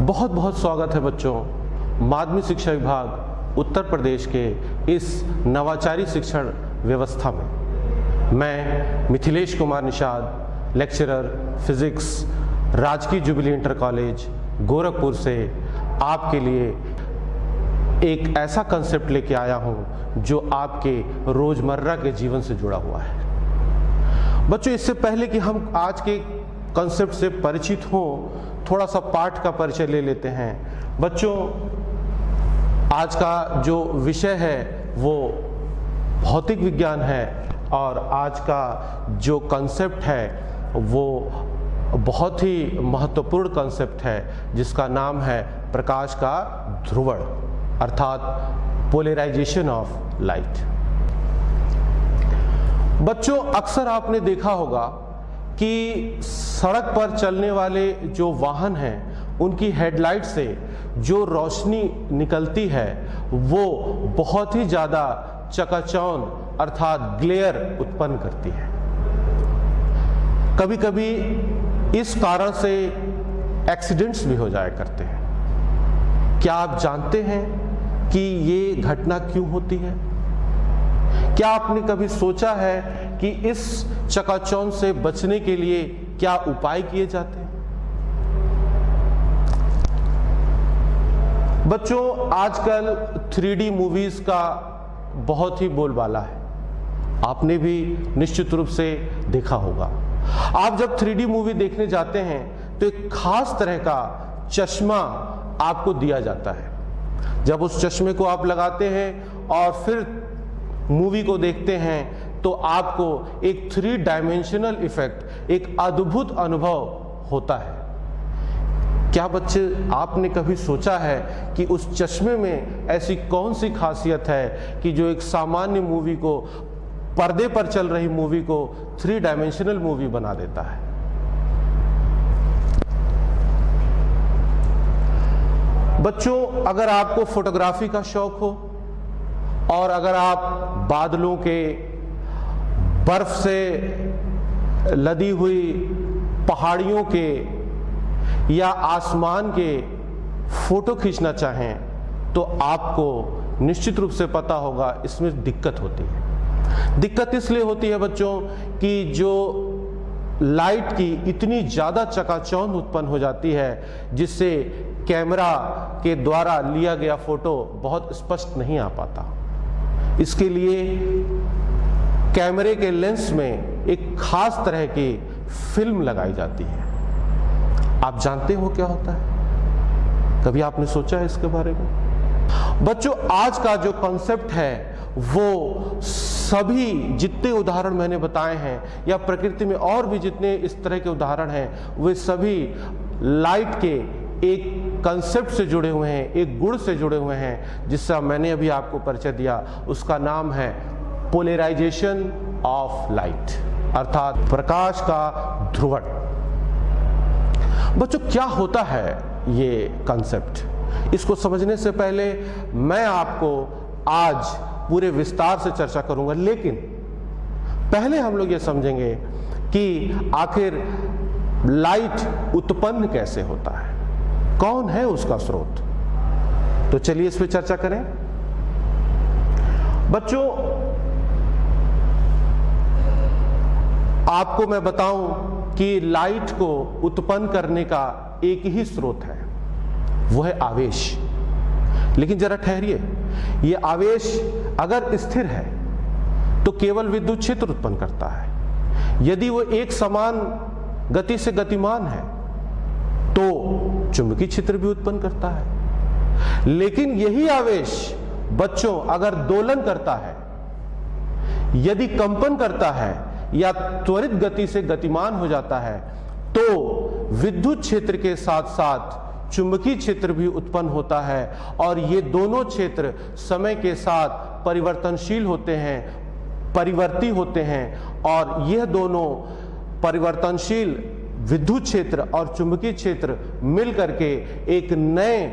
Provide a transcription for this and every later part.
बहुत बहुत स्वागत है बच्चों। माध्यमिक शिक्षा विभाग उत्तर प्रदेश के इस नवाचारी शिक्षण व्यवस्था में मैं मिथिलेश कुमार निषाद, लेक्चरर फिजिक्स, राजकीय जुबिली इंटर कॉलेज गोरखपुर से आपके लिए एक ऐसा कंसेप्ट लेके आया हूँ जो आपके रोजमर्रा के जीवन से जुड़ा हुआ है। बच्चों, इससे पहले कि हम आज के कंसेप्ट से परिचित हों, थोड़ा सा पाठ का परिचय ले लेते हैं। बच्चों, आज का जो विषय है वो भौतिक विज्ञान है और आज का जो कंसेप्ट है वो बहुत ही महत्वपूर्ण कंसेप्ट है जिसका नाम है प्रकाश का ध्रुवण अर्थात पोलराइजेशन ऑफ लाइट। बच्चों, अक्सर आपने देखा होगा कि सड़क पर चलने वाले जो वाहन हैं उनकी हेडलाइट से जो रोशनी निकलती है वो बहुत ही ज़्यादा चकाचौंध अर्थात ग्लेयर उत्पन्न करती है। कभी कभी इस कारण से एक्सीडेंट्स भी हो जाया करते हैं। क्या आप जानते हैं कि ये घटना क्यों होती है? क्या आपने कभी सोचा है कि इस चकाचौंध से बचने के लिए क्या उपाय किए जाते हैं? बच्चों, आजकल 3D मूवीज का बहुत ही बोलबाला है। आपने भी निश्चित रूप से देखा होगा। आप जब 3D मूवी देखने जाते हैं तो एक खास तरह का चश्मा आपको दिया जाता है। जब उस चश्मे को आप लगाते हैं और फिर मूवी को देखते हैं तो आपको एक 3 डायमेंशनल इफेक्ट, एक अद्भुत अनुभव होता है। क्या बच्चे, आपने कभी सोचा है कि उस चश्मे में ऐसी कौन सी खासियत है कि जो एक सामान्य मूवी को, पर्दे पर चल रही मूवी को 3 डायमेंशनल मूवी बना देता है? बच्चों, अगर आपको फोटोग्राफी का शौक हो और अगर आप बादलों के, बर्फ से लदी हुई पहाड़ियों के या आसमान के फोटो खींचना चाहें तो आपको निश्चित रूप से पता होगा इसमें दिक्कत होती है। दिक्कत इसलिए होती है बच्चों कि जो लाइट की इतनी ज़्यादा चकाचौंध उत्पन्न हो जाती है जिससे कैमरा के द्वारा लिया गया फोटो बहुत स्पष्ट नहीं आ पाता। इसके लिए कैमरे के लेंस में एक खास तरह की फिल्म लगाई जाती है। आप जानते हो क्या होता है? कभी आपने सोचा है इसके बारे में? बच्चों, आज का जो कॉन्सेप्ट है वो सभी जितने उदाहरण मैंने बताए हैं या प्रकृति में और भी जितने इस तरह के उदाहरण हैं वे सभी लाइट के एक कंसेप्ट से जुड़े हुए हैं, एक गुण से जुड़े हुए हैं जिसका मैंने अभी आपको परिचय दिया। उसका नाम है पोलराइजेशन ऑफ लाइट अर्थात प्रकाश का ध्रुवण। बच्चों, क्या होता है ये कंसेप्ट? इसको समझने से पहले मैं आपको आज पूरे विस्तार से चर्चा करूंगा, लेकिन पहले हम लोग ये समझेंगे कि आखिर लाइट उत्पन्न कैसे होता है, कौन है उसका स्रोत। तो चलिए इस पर चर्चा करें। बच्चों, आपको मैं बताऊं कि लाइट को उत्पन्न करने का एक ही स्रोत है, वो है आवेश। लेकिन जरा ठहरिए, ये आवेश अगर स्थिर है तो केवल विद्युत क्षेत्र उत्पन्न करता है। यदि वो एक समान गति से गतिमान है तो चुंबकीय क्षेत्र भी उत्पन्न करता है। लेकिन यही आवेश बच्चों अगर दोलन करता है, यदि कंपन करता है या त्वरित गति से गतिमान हो जाता है तो विद्युत क्षेत्र के साथ साथ चुंबकीय क्षेत्र भी उत्पन्न होता है और ये दोनों क्षेत्र समय के साथ परिवर्तनशील होते हैं, परिवर्ती होते हैं और यह दोनों परिवर्तनशील विद्युत क्षेत्र और चुंबकीय क्षेत्र मिल करके एक नए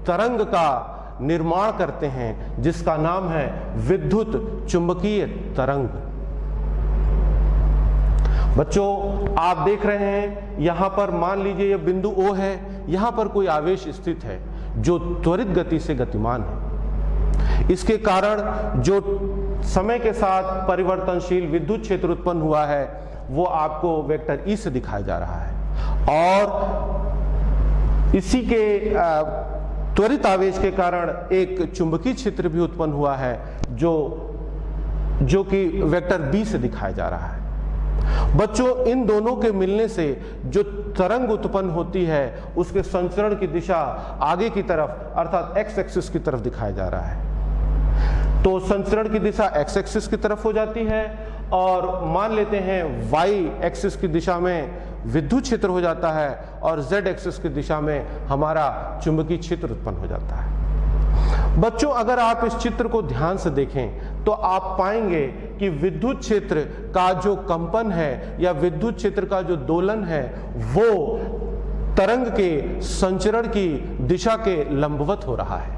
तरंग का निर्माण करते हैं जिसका नाम है विद्युत चुंबकीय तरंग। बच्चों, आप देख रहे हैं यहां पर मान लीजिए यह बिंदु O है, यहाँ पर कोई आवेश स्थित है जो त्वरित गति से गतिमान है। इसके कारण जो समय के साथ परिवर्तनशील विद्युत क्षेत्र उत्पन्न हुआ है वो आपको वेक्टर ई से दिखाया जा रहा है, और इसी के त्वरित आवेश के कारण एक चुंबकीय क्षेत्र भी उत्पन्न हुआ है जो कि वेक्टर बी से दिखाया जा रहा है। बच्चों, इन दोनों के मिलने से जो तरंग उत्पन्न होती है उसके संचरण की दिशा आगे की तरफ अर्थात एक्स एक्सिस की तरफ दिखाया जा रहा है। तो संचरण की दिशा एक्स एक्सिस की तरफ हो जाती है, और मान लेते हैं वाई एक्सिस की दिशा में विद्युत क्षेत्र हो जाता है और जेड एक्सिस की दिशा में हमारा चुंबकीय क्षेत्र उत्पन्न हो जाता है। बच्चों, अगर आप इस चित्र को ध्यान से देखें तो आप पाएंगे कि विद्युत क्षेत्र का जो कंपन है या विद्युत क्षेत्र का जो दोलन है वो तरंग के संचरण की दिशा के लंबवत हो रहा है।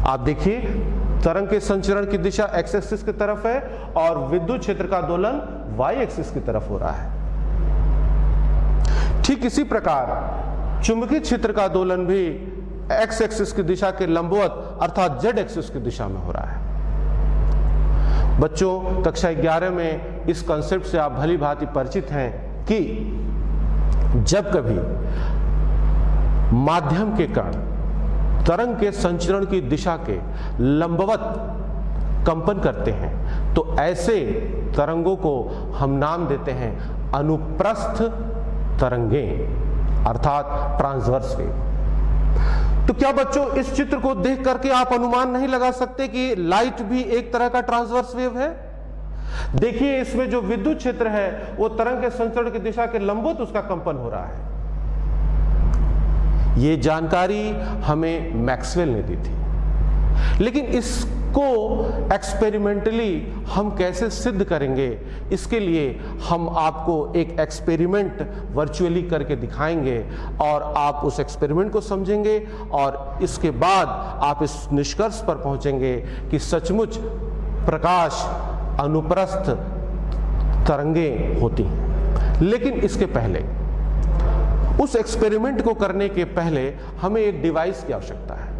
आप देखिए, तरंग के संचरण की दिशा एक्स एक्सिस की तरफ है और विद्युत क्षेत्र का दोलन वाई एक्सिस की तरफ हो रहा है। ठीक इसी प्रकार चुंबकीय क्षेत्र का दोलन भी एक्स एक्सिस की दिशा के लंबवत अर्थात जेड एक्सिस की दिशा में हो रहा है। बच्चों, कक्षा 11 में इस कॉन्सेप्ट से आप भली भांति परिचित हैं कि जब कभी माध्यम के कण तरंग के संचरण की दिशा के लंबवत कंपन करते हैं तो ऐसे तरंगों को हम नाम देते हैं अनुप्रस्थ तरंगें अर्थात ट्रांसवर्स वेव। तो क्या बच्चों, इस चित्र को देख करके आप अनुमान नहीं लगा सकते कि लाइट भी एक तरह का ट्रांसवर्स वेव है? देखिए, इसमें जो विद्युत क्षेत्र है वो तरंग के संचरण की दिशा के लंबवत उसका कंपन हो रहा है। ये जानकारी हमें मैक्सवेल ने दी थी, लेकिन इसको एक्सपेरिमेंटली हम कैसे सिद्ध करेंगे, इसके लिए हम आपको एक एक्सपेरिमेंट वर्चुअली करके दिखाएंगे और आप उस एक्सपेरिमेंट को समझेंगे और इसके बाद आप इस निष्कर्ष पर पहुंचेंगे कि सचमुच प्रकाश अनुप्रस्थ तरंगें होती हैं। लेकिन इसके पहले, उस एक्सपेरिमेंट को करने के पहले हमें एक डिवाइस की आवश्यकता है।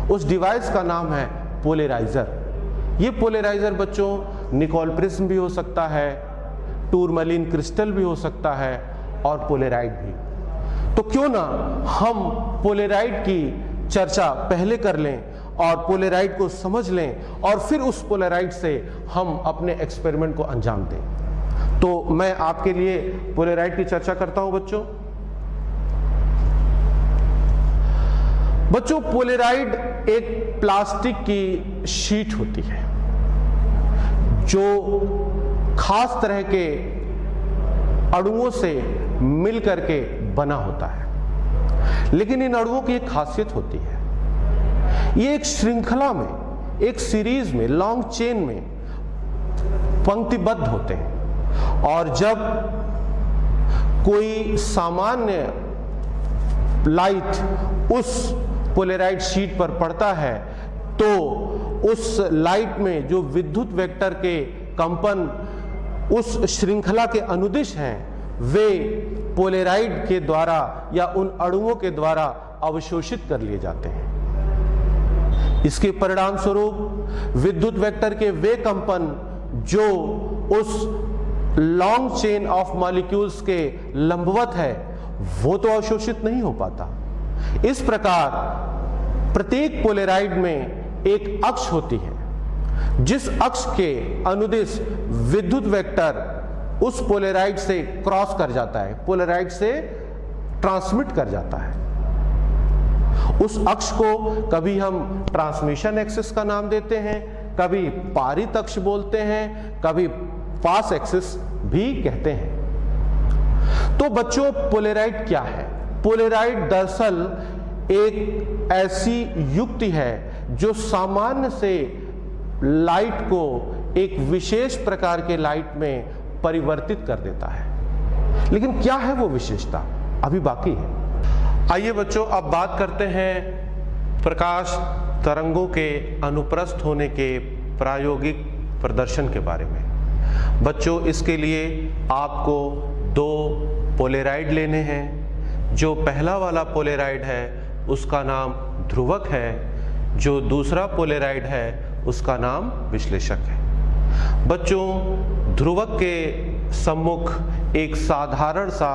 उस डिवाइस का नाम है पोलराइजर। ये पोलराइजर बच्चों निकोल प्रिज्म भी हो सकता है, टूरमैलिन क्रिस्टल भी हो सकता है और पोलराइड भी। तो क्यों ना हम पोलराइड की चर्चा पहले कर लें और पोलराइड को समझ लें और फिर उस पोलराइड से हम अपने एक्सपेरिमेंट को अंजाम दें। तो मैं आपके लिए पोलराइड की चर्चा करता हूं बच्चों, पोलराइड एक प्लास्टिक की शीट होती है जो खास तरह के अणुओं से मिलकर के बना होता है। लेकिन इन अणुओं की एक खासियत होती है, ये एक श्रृंखला में, एक सीरीज में, लॉन्ग चेन में पंक्तिबद्ध होते हैं और जब कोई सामान्य लाइट उस पोलराइड शीट पर पड़ता है तो उस लाइट में जो विद्युत वेक्टर के कंपन उस श्रृंखला के अनुदिश हैं वे पोलराइड के द्वारा या उन अणुओं के द्वारा अवशोषित कर लिए जाते हैं। इसके परिणाम स्वरूप विद्युत वेक्टर के वे कंपन जो उस लॉन्ग चेन ऑफ मॉलिक्यूल्स के लंबवत है वो तो अवशोषित नहीं हो पाता। इस प्रकार प्रत्येक पोलराइड में एक अक्ष होती है, जिस अक्ष के अनुदिश विद्युत वेक्टर उस पोलराइड से क्रॉस कर जाता है, पोलराइड से ट्रांसमिट कर जाता है। उस अक्ष को कभी हम ट्रांसमिशन एक्सिस का नाम देते हैं, कभी पारित अक्ष बोलते हैं, कभी पास एक्सिस भी कहते हैं। तो बच्चों, पोलराइड क्या है? पोलराइड दरअसल एक ऐसी युक्ति है जो सामान्य से लाइट को एक विशेष प्रकार के लाइट में परिवर्तित कर देता है। लेकिन क्या है वो विशेषता, अभी बाकी है। आइए बच्चों, अब बात करते हैं प्रकाश तरंगों के अनुप्रस्थ होने के प्रायोगिक प्रदर्शन के बारे में। बच्चों, इसके लिए आपको दो पोलराइड लेने हैं जो पहला वाला पोलेराइड है उसका नाम ध्रुवक है, जो दूसरा पोलेराइड है उसका नाम विश्लेषक है। बच्चों, ध्रुवक के सम्मुख एक साधारण सा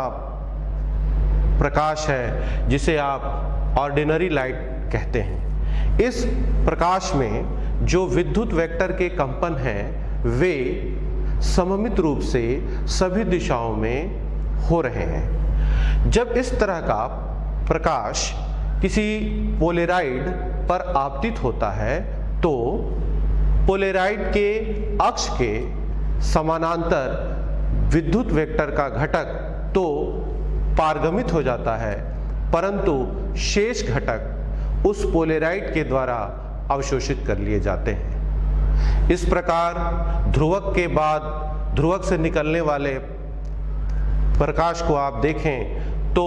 प्रकाश है जिसे आप ऑर्डिनरी लाइट कहते हैं। इस प्रकाश में जो विद्युत वेक्टर के कंपन हैं वे सममित रूप से सभी दिशाओं में हो रहे हैं। जब इस तरह का प्रकाश किसी पोलेराइड पर आपतित होता है तो पोलेराइड के अक्ष के समानांतर विद्युत वेक्टर का घटक तो पारगमित हो जाता है, परंतु शेष घटक उस पोलेराइड के द्वारा अवशोषित कर लिए जाते हैं। इस प्रकार ध्रुवक के बाद ध्रुवक से निकलने वाले प्रकाश को आप देखें तो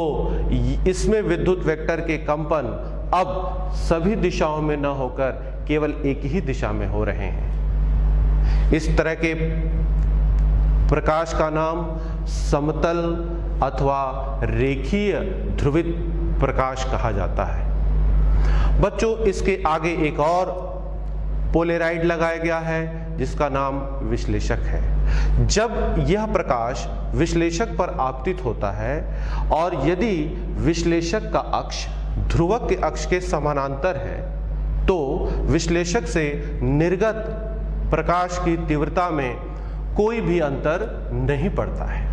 इसमें विद्युत वेक्टर के कंपन अब सभी दिशाओं में न होकर केवल एक ही दिशा में हो रहे हैं। इस तरह के प्रकाश का नाम समतल अथवा रेखीय ध्रुवित प्रकाश कहा जाता है। बच्चों, इसके आगे एक और पोलेराइड लगाया गया है जिसका नाम विश्लेषक है। जब यह प्रकाश विश्लेषक पर आपतित होता है और यदि विश्लेषक का अक्ष ध्रुवक के अक्ष के समानांतर है तो विश्लेषक से निर्गत प्रकाश की तीव्रता में कोई भी अंतर नहीं पड़ता है।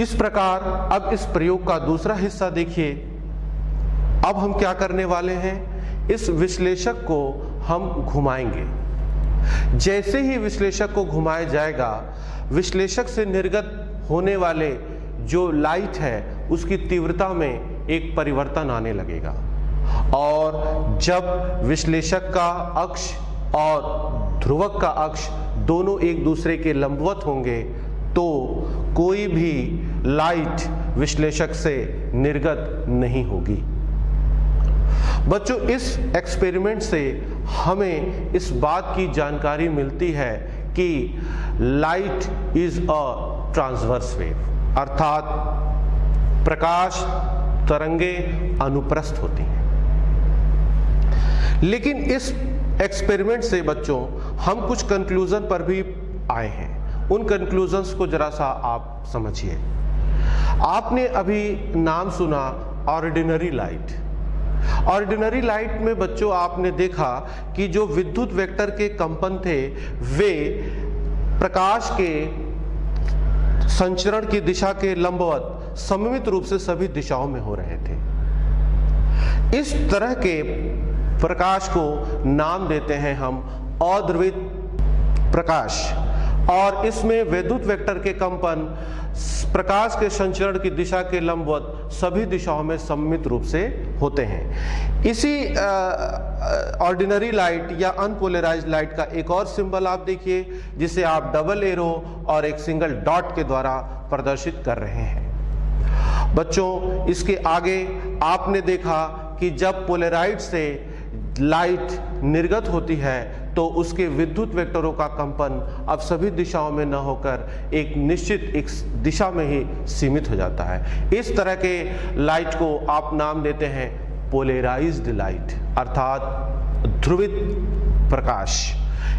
इस प्रकार अब इस प्रयोग का दूसरा हिस्सा देखिए। अब हम क्या करने वाले हैं, इस विश्लेषक को हम घुमाएंगे। जैसे ही विश्लेषक को घुमाया जाएगा, विश्लेषक से निर्गत होने वाले जो लाइट है उसकी तीव्रता में एक परिवर्तन आने लगेगा और जब विश्लेषक का अक्ष और ध्रुवक का अक्ष दोनों एक दूसरे के लंबवत होंगे तो कोई भी लाइट विश्लेषक से निर्गत नहीं होगी। बच्चों, इस एक्सपेरिमेंट से हमें इस बात की जानकारी मिलती है कि light is a transverse wave, अर्थात प्रकाश तरंगे अनुप्रस्थ होती हैं। लेकिन इस एक्सपेरिमेंट से बच्चों हम कुछ कंक्लूजन पर भी आए हैं। उन कंक्लूजन्स को जरा सा आप समझिए। आपने अभी नाम सुना ऑर्डिनरी लाइट। ऑर्डिनरी लाइट में बच्चों आपने देखा कि जो विद्युत वेक्टर के कंपन थे वे प्रकाश के संचरण की दिशा के लंबवत सममित रूप से सभी दिशाओं में हो रहे थे। इस तरह के प्रकाश को नाम देते हैं हम अध्रुवित प्रकाश और इसमें विद्युत वेक्टर के कंपन प्रकाश के संचरण की दिशा के लंबवत सभी दिशाओं में सममित रूप से होते हैं। इसी ऑर्डिनरी लाइट या अनपोलराइज्ड लाइट का एक और सिंबल आप देखिए जिसे आप डबल एरो और एक सिंगल डॉट के द्वारा प्रदर्शित कर रहे हैं। बच्चों, इसके आगे आपने देखा कि जब पोलराइड से लाइट निर्गत होती है तो उसके विद्युत वेक्टरों का कंपन अब सभी दिशाओं में न होकर एक निश्चित एक दिशा में ही सीमित हो जाता है। इस तरह के लाइट को आप नाम देते हैं पोलराइज्ड लाइट, अर्थात ध्रुवित प्रकाश।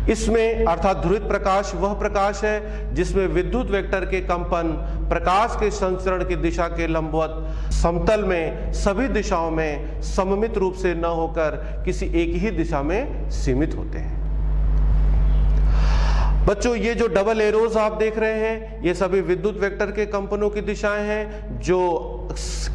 इसमें अर्थात ध्रुवित प्रकाश वह प्रकाश है जिसमें विद्युत वेक्टर के कंपन प्रकाश के संचरण की दिशा के लंबवत समतल में सभी दिशाओं में सममित रूप से न होकर किसी एक ही दिशा में सीमित होते हैं। बच्चों, ये जो डबल एरोज आप देख रहे हैं ये सभी विद्युत वेक्टर के कंपनों की दिशाएं हैं जो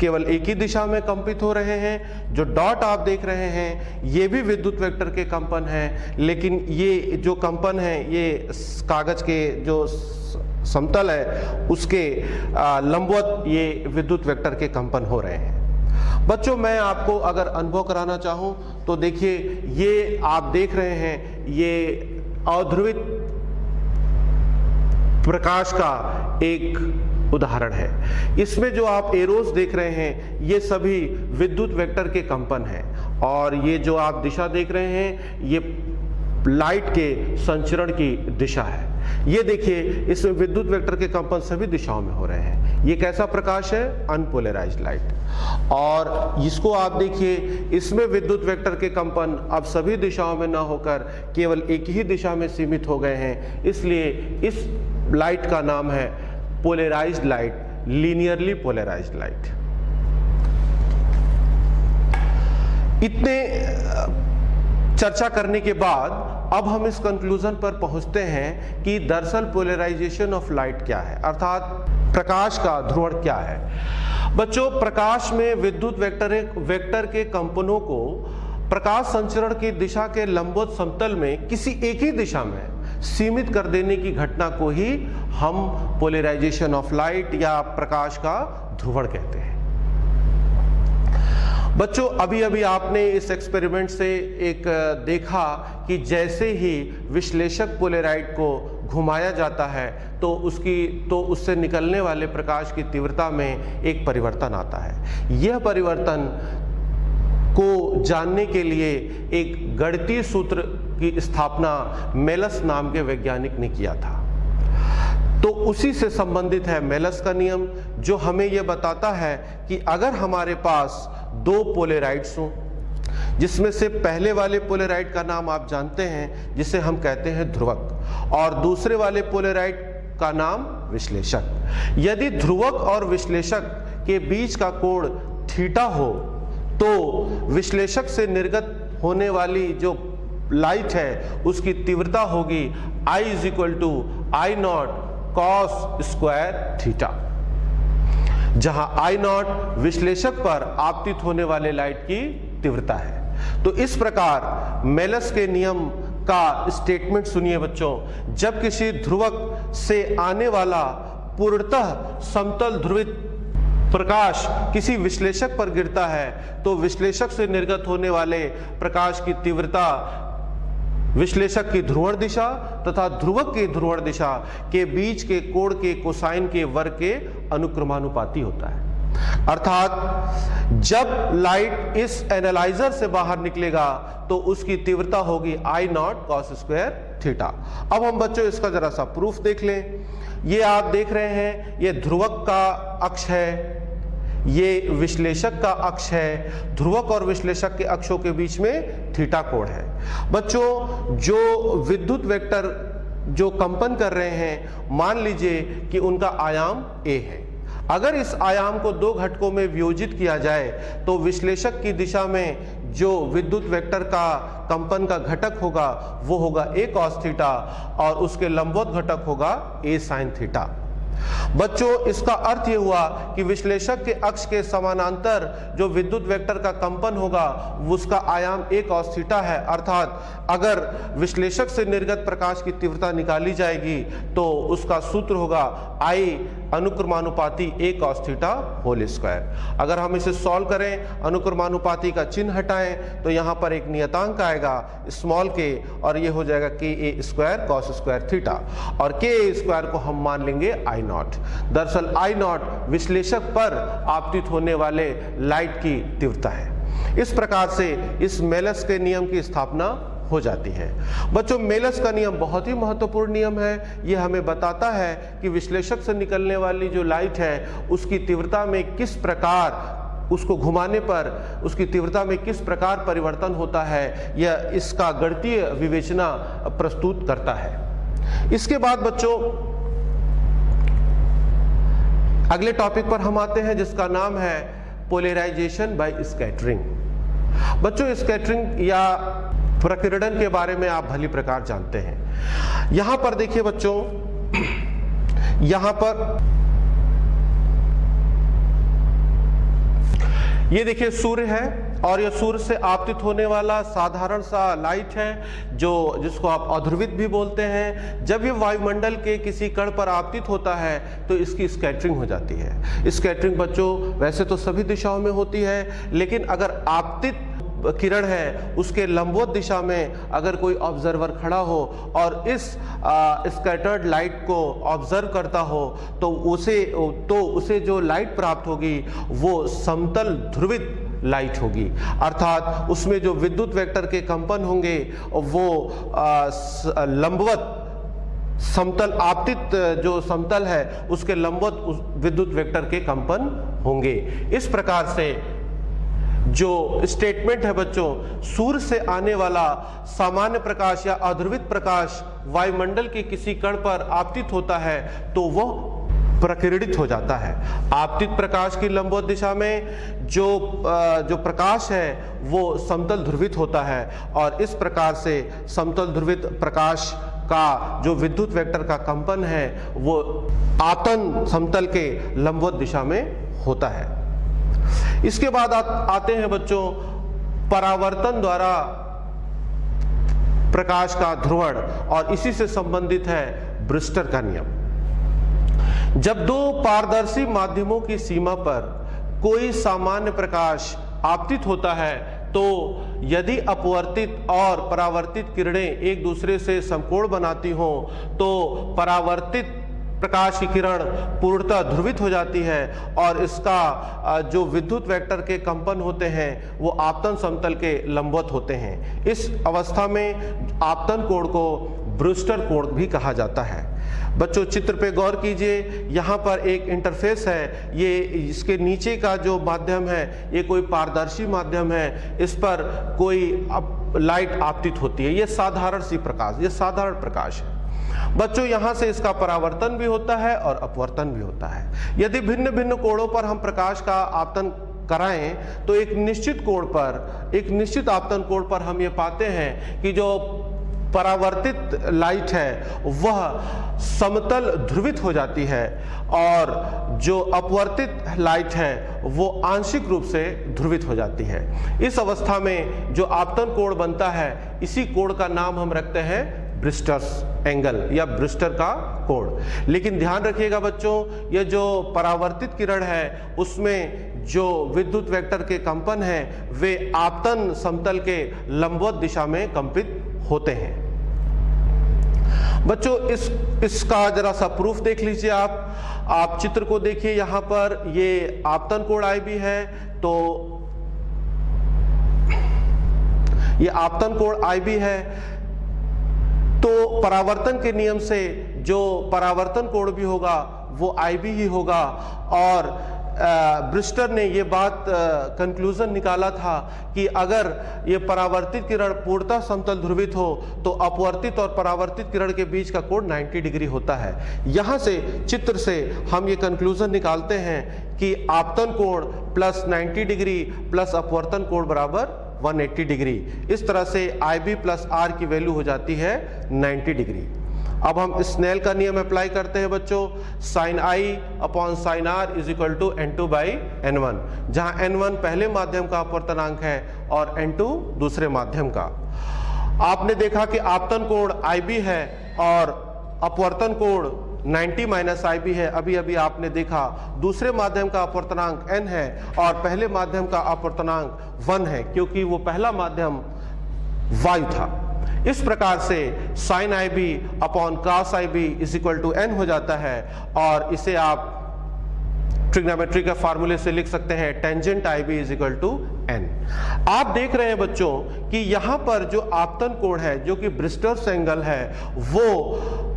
केवल एक ही दिशा में कंपित हो रहे हैं। जो डॉट आप देख रहे हैं ये भी विद्युत वेक्टर के कंपन हैं, लेकिन ये जो कंपन है ये कागज के जो समतल है उसके लंबवत ये विद्युत वेक्टर के कंपन हो रहे हैं। बच्चों, मैं आपको अगर अनुभव कराना चाहूं तो देखिए, ये आप देख रहे हैं ये अध्रुवित प्रकाश का एक उदाहरण है। इसमें जो आप एरोस देख रहे हैं ये सभी विद्युत वेक्टर के कंपन हैं और ये जो आप दिशा देख रहे हैं ये लाइट के संचरण की दिशा है। ये देखिए, इसमें विद्युत वेक्टर के कंपन सभी दिशाओं में हो रहे हैं। ये कैसा प्रकाश है? Unpolarised light. और इसको आप देखिए, इसमें विद्युत वेक्टर के कंपन अब सभी दिशाओं में ना होकर केवल एक ही दिशा में सीमित हो गए हैं, इसलिए इस लाइट का नाम है polarised light, linearly polarised light. इतने चर्चा करने के बाद अब हम इस कंक्लूजन पर पहुंचते हैं कि दरअसल पोलराइजेशन ऑफ लाइट क्या है, अर्थात प्रकाश का ध्रुवण क्या है। बच्चों, प्रकाश में विद्युत वेक्टर के कंपनों को प्रकाश संचरण की दिशा के लंबवत समतल में किसी एक ही दिशा में सीमित कर देने की घटना को ही हम पोलराइजेशन ऑफ लाइट या प्रकाश का ध्रुवण कहते हैं। बच्चों, अभी अभी आपने इस एक्सपेरिमेंट से एक देखा कि जैसे ही विश्लेषक पोलराइड को घुमाया जाता है तो उससे निकलने वाले प्रकाश की तीव्रता में एक परिवर्तन आता है। यह परिवर्तन को जानने के लिए एक गणितीय सूत्र की स्थापना मेलस नाम के वैज्ञानिक ने किया था। तो उसी से संबंधित है मेलस का नियम, जो हमें यह बताता है कि अगर हमारे पास दो पोलराइड्स हों, जिसमें से पहले वाले पोलराइड का नाम आप जानते हैं, जिसे हम कहते हैं ध्रुवक, और दूसरे वाले पोलराइड का नाम विश्लेषक। यदि ध्रुवक और विश्लेषक के बीच का कोण थीटा हो तो विश्लेषक से निर्गत होने वाली जो लाइट है उसकी तीव्रता होगी I = I0 cos square theta, जहां I0 विश्लेषक पर आपतित होने वाले लाइट की तीव्रता है। तो इस प्रकार मेलस के नियम का स्टेटमेंट सुनिए बच्चों, जब किसी ध्रुवक से आने वाला पूर्णतः समतल ध्रुवित प्रकाश किसी विश्लेषक पर गिरता है तो विश्लेषक से निर्गत होने वाले प्रकाश की तीव्रता विश्लेषक की ध्रुवण दिशा तथा ध्रुवक की ध्रुवण दिशा के बीच के कोण के कोसाइन के वर्ग के अनुक्रमानुपाती होता है। अर्थात जब लाइट इस एनालाइजर से बाहर निकलेगा तो उसकी तीव्रता होगी I0 cos स्क्वायर थीटा। अब हम बच्चों इसका जरा सा प्रूफ देख लें। ये आप देख रहे हैं, ये ध्रुवक का अक्ष है, ये विश्लेषक का अक्ष है। ध्रुवक और विश्लेषक के अक्षों के बीच में थीटा कोण है। बच्चों, जो विद्युत वेक्टर जो कंपन कर रहे हैं, मान लीजिए कि उनका आयाम a है। अगर इस आयाम को दो घटकों में वियोजित किया जाए तो विश्लेषक की दिशा में जो विद्युत वेक्टर का कंपन का घटक होगा वो होगा a cos थीटा और उसके लंबवत घटक होगा a sin थीटा। बच्चों, इसका अर्थ यह हुआ कि विश्लेषक के अक्ष के समानांतर जो विद्युत वेक्टर का कंपन होगा उसका आयाम a cos थीटा है। अर्थात अगर विश्लेषक से निर्गत प्रकाश की तीव्रता निकाली जाएगी तो उसका सूत्र होगा I अनुक्रमानुपाती a cos theta whole square. अगर हम इसे सॉल्व करें, अनुक्रमानुपाती का चिन्ह हटाएं तो यहाँ पर एक नियतांक आएगा स्मॉल k और ये हो जाएगा ka square cos square theta और ka स्क्वायर को हम मान लेंगे I0। दरअसल I0 विश्लेषक पर आपतित होने वाले लाइट की तीव्रता है। इस प्रकार से इस मेलस के नियम की स्थापना हो जाती है। बच्चों, मेलस का नियम बहुत ही महत्वपूर्ण नियम है। यह हमें बताता है कि विश्लेषक से निकलने वाली जो लाइट है उसकी तीव्रता में किस प्रकार, उसको घुमाने पर उसकी तीव्रता में किस प्रकार परिवर्तन होता है, यह इसका गणितीय विवेचना प्रस्तुत करता है। इसके बाद बच्चों अगले टॉपिक पर हम आते हैं जिसका नाम है पोलराइजेशन बाय स्कैटरिंग। बच्चों, स्कैटरिंग या प्रकीर्णन के बारे में आप भली प्रकार जानते हैं। यहां पर देखिए बच्चों, यहां पर ये देखिए सूर्य है और यह सूर्य से आपतित होने वाला साधारण सा लाइट है जिसको आप अध्रुवित भी बोलते हैं। जब ये वायुमंडल के किसी कण पर आपतित होता है तो इसकी स्कैटरिंग हो जाती है। स्कैटरिंग बच्चों वैसे तो सभी दिशाओं में होती है, लेकिन अगर आपतित किरण है उसके लंबवत दिशा में अगर कोई ऑब्जर्वर खड़ा हो और इस स्कैटर्ड लाइट को ऑब्जर्व करता हो तो उसे जो लाइट प्राप्त होगी वो समतल ध्रुवित लाइट होगी। अर्थात उसमें जो विद्युत वेक्टर के कंपन होंगे वो लंबवत समतल आपतित जो समतल है उसके लंबवत विद्युत वेक्टर के कंपन होंगे। इस प्रकार से जो स्टेटमेंट है बच्चों, सूर्य से आने वाला सामान्य प्रकाश या अध्रुवित प्रकाश वायुमंडल के किसी कण पर आपतित होता है तो वह प्रकिरणित हो जाता है। आपतित प्रकाश की लंबवत दिशा में जो प्रकाश है वो समतल ध्रुवित होता है और इस प्रकार से समतल ध्रुवित प्रकाश का जो विद्युत वेक्टर का कंपन है वो आपतन समतल के लंबवत दिशा में होता है। इसके बाद आते हैं बच्चों परावर्तन द्वारा प्रकाश का ध्रुवण, और इसी से संबंधित है ब्रूस्टर का नियम। जब दो पारदर्शी माध्यमों की सीमा पर कोई सामान्य प्रकाश आपतित होता है तो यदि अपवर्तित और परावर्तित किरणें एक दूसरे से समकोण बनाती हों तो परावर्तित प्रकाश की किरण पूर्णतः ध्रुवित हो जाती है और इसका जो विद्युत वेक्टर के कंपन होते हैं वो आपतन समतल के लंबवत होते हैं। इस अवस्था में आपतन कोण को ब्रूस्टर कोण भी कहा जाता है। बच्चों चित्र पे गौर कीजिए, यहाँ पर एक इंटरफेस है, ये इसके नीचे का जो माध्यम है ये कोई पारदर्शी माध्यम है, इस पर कोई लाइट आपतित होती है। ये साधारण सी प्रकाश, ये साधारण प्रकाश है बच्चों। यहाँ से इसका परावर्तन भी होता है और अपवर्तन भी होता है। यदि भिन्न भिन्न कोणों पर हम प्रकाश का आपतन कराएं तो एक निश्चित कोण पर, एक निश्चित आपतन कोण पर हम ये पाते हैं कि जो परावर्तित लाइट है वह समतल ध्रुवित हो जाती है और जो अपवर्तित लाइट है वो आंशिक रूप से ध्रुवित हो जाती है। इस अवस्था में जो आपतन कोण बनता है इसी कोण का नाम हम रखते हैं ब्रूस्टर्स एंगल या ब्रूस्टर का कोण। लेकिन ध्यान रखिएगा बच्चों, ये जो परावर्तित किरण है उसमें जो विद्युत वेक्टर के कंपन है वे आपतन समतल के लंबवत दिशा में कंपित होते हैं। बच्चों इसका जरा सा प्रूफ देख लीजिए। आप चित्र को देखिए, यहाँ पर ये आपतन कोण IB है तो ये आपतन कोण IB है तो परावर्तन के नियम से जो परावर्तन कोण भी होगा वो IB ही होगा। और ब्रूस्टर ने ये बात कंक्लूजन निकाला था कि अगर ये परावर्तित किरण पूर्णतः समतल ध्रुवित हो तो अपवर्तित और परावर्तित किरण के बीच का कोण 90 डिग्री होता है। यहाँ से चित्र से हम ये कंक्लूजन निकालते हैं कि आपतन कोण प्लस 90 डिग्री प्लस अपवर्तन कोण बराबर 180 डिग्री। इस तरह से IB प्लस R की वैल्यू हो जाती है 90 डिग्री। अब हम स्नेल का नियम अप्लाई करते हैं बच्चों, sine I upon sine R is equal to N2 by N1, जहां N1 पहले माध्यम का अपवर्तनांक है और N2 दूसरे माध्यम का। आपने देखा कि आपतन कोण IB है और अपवर्तन कोण 90 माइनस IB है। अभी अभी आपने देखा दूसरे माध्यम का अपवर्तनांक N है और पहले माध्यम का अपवर्तनांक 1 है क्योंकि वो पहला माध्यम वायु था। इस प्रकार से sine IB upon cos IB is equal to N हो जाता है और इसे आप ट्रिग्नोमेट्री के फार्मूले से लिख सकते हैं tangent IB is equal to N। आप देख रहे हैं बच्चों कि यहाँ पर जो आपतन कोण है जो कि ब्रूस्टर्स एंगल है वो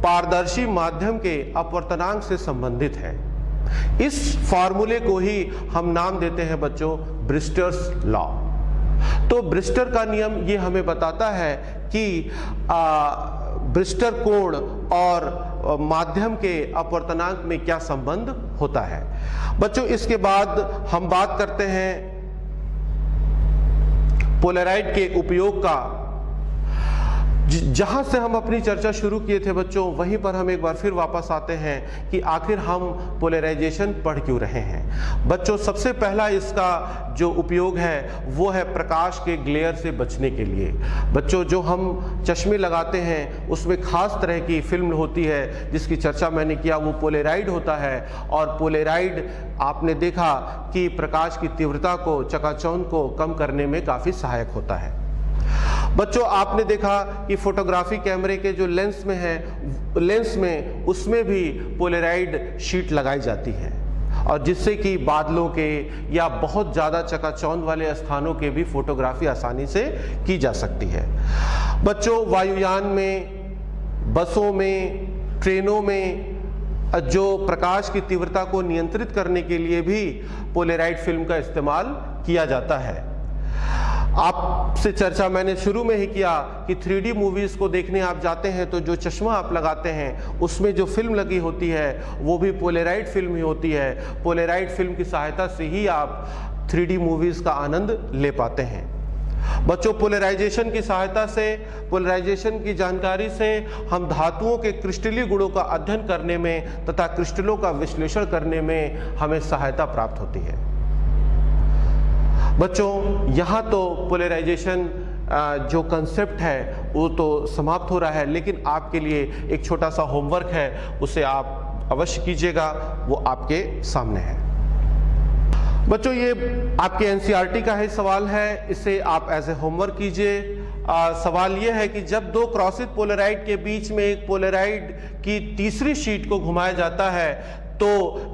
पारदर्शी माध्यम के अपवर्तनांक से संबंधित है। इस फार्मूले को ही हम नाम देते हैं बच्चों ब्रूस्टर्स लॉ। तो ब्रूस्टर का नियम ये हमें बताता है कि ब्रूस्टर कोण और माध्यम के अपवर्तनांक में क्या संबंध होता है। बच्चों इसके बाद हम बात करते हैं पोलराइड के उपयोग का। जहां से हम अपनी चर्चा शुरू किए थे बच्चों वहीं पर हम एक बार फिर वापस आते हैं कि आखिर हम पोलराइजेशन पढ़ क्यों रहे हैं। बच्चों सबसे पहला इसका जो उपयोग है वो है प्रकाश के ग्लेयर से बचने के लिए। बच्चों जो हम चश्मे लगाते हैं उसमें खास तरह की फिल्म होती है जिसकी चर्चा मैंने किया, वो पोलराइड होता है और पोलराइड आपने देखा कि प्रकाश की तीव्रता को, चकाचौंध को कम करने में काफ़ी सहायक होता है। बच्चों आपने देखा कि फोटोग्राफी कैमरे के जो लेंस में है, लेंस में उसमें भी पोलराइड शीट लगाई जाती है और जिससे कि बादलों के या बहुत ज़्यादा चकाचौंध वाले स्थानों के भी फोटोग्राफी आसानी से की जा सकती है। बच्चों वायुयान में, बसों में, ट्रेनों में जो प्रकाश की तीव्रता को नियंत्रित करने के लिए भी पोलराइड फिल्म का इस्तेमाल किया जाता है। आपसे चर्चा मैंने शुरू में ही किया कि 3D मूवीज को देखने आप जाते हैं तो जो चश्मा आप लगाते हैं उसमें जो फिल्म लगी होती है वो भी पोलराइड फिल्म ही होती है। पोलराइड फिल्म की सहायता से ही आप 3D मूवीज का आनंद ले पाते हैं। बच्चों, पोलराइजेशन की सहायता से, पोलराइजेशन की जानकारी से हम धातुओं के क्रिस्टलीय गुणों का अध्ययन करने में तथा क्रिस्टलों का विश्लेषण करने में हमें सहायता प्राप्त होती है। बच्चों, यहाँ तो पोलराइजेशन जो कंसेप्ट है वो तो समाप्त हो रहा है, लेकिन आपके लिए एक छोटा सा होमवर्क है, उसे आप अवश्य कीजिएगा, वो आपके सामने है। बच्चों, ये आपके एनसीईआरटी का ही सवाल है, इसे आप एज ए होमवर्क कीजिए। सवाल यह है कि जब दो क्रॉसित पोलराइड के बीच में एक पोलराइड की तीसरी शीट को घुमाया जाता है तो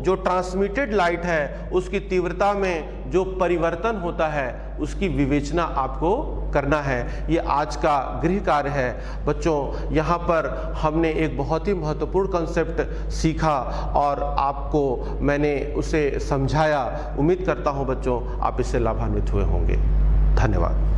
जो ट्रांसमिटेड लाइट है उसकी तीव्रता में जो परिवर्तन होता है उसकी विवेचना आपको करना है। ये आज का गृह कार्य है। बच्चों, यहाँ पर हमने एक बहुत ही महत्वपूर्ण कंसेप्ट सीखा और आपको मैंने उसे समझाया। उम्मीद करता हूँ बच्चों आप इससे लाभान्वित हुए होंगे। धन्यवाद।